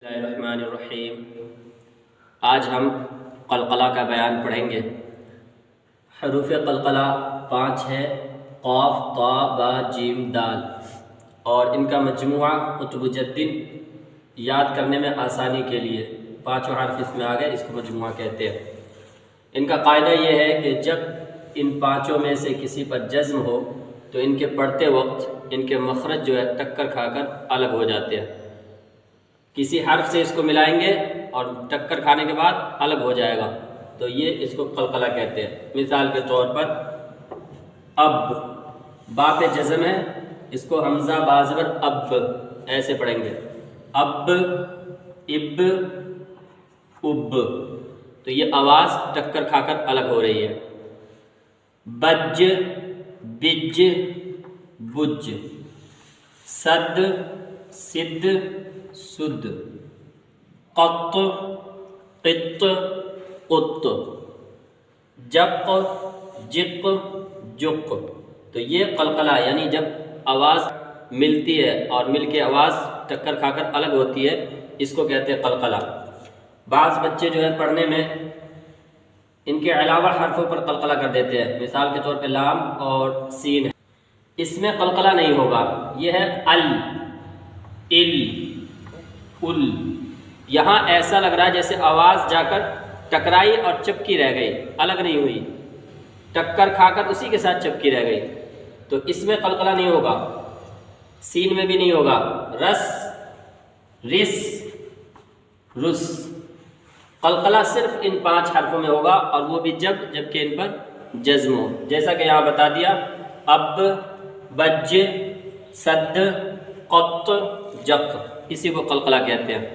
بسم اللہ الرحمن الرحیم۔ آج ہم قلقلہ کا بیان پڑھیں گے۔ حروف قلقلہ 5 ہے، قاف، طا، با، جیم، دال، اور ان کا مجموعہ قطب جدن یاد کرنے میں آسانی کے لیے 5 حرف اس میں آ گئے، اس کو مجموعہ کہتے ہیں۔ ان کا قاعدہ یہ ہے کہ جب ان 5 میں سے کسی پر جزم ہو تو ان کے پڑھتے وقت ان کے مخرج جو ہے ٹکر کھا کر الگ ہو جاتے ہیں۔ کسی حرف سے اس کو ملائیں گے اور ٹکر کھانے کے بعد الگ ہو جائے گا، تو یہ اس کو قلقلہ کہتے ہیں۔ مثال کے طور پر اب، با پہ جزم ہے، اس کو حمزہ با زبر اب ایسے پڑھیں گے، اب، اب، اب، تو یہ آواز ٹکر کھا کر الگ ہو رہی ہے۔ بج، بج، بج، صد، صد، سد، قط، قط، قط، جق، جق، جق، تو یہ قلقلہ یعنی جب آواز ملتی ہے اور مل کے آواز ٹکر کھا کر الگ ہوتی ہے، اس کو کہتے ہیں قلقلہ۔ بعض بچے جو ہے پڑھنے میں ان کے علاوہ حرفوں پر قلقلہ کر دیتے ہیں، مثال کے طور پہ لام اور سین، اس میں قلقلہ نہیں ہوگا، یہ ہے ال، ال، ال۔ یہاں ایسا لگ رہا ہے جیسے آواز جا کر ٹکرائی اور چپکی رہ گئی، الگ نہیں ہوئی، ٹکر کھا کر اسی کے ساتھ چپکی رہ گئی، تو اس میں قلقلہ نہیں ہوگا۔ سین میں بھی نہیں ہوگا، رس، رس، رس۔ قلقلہ صرف ان 5 حرفوں میں ہوگا، اور وہ بھی جب کہ ان پر جزم ہو، جیسا کہ یہاں بتا دیا، اب، بج، صد، قط، جق، اسی کو قلقلہ کہتے ہیں۔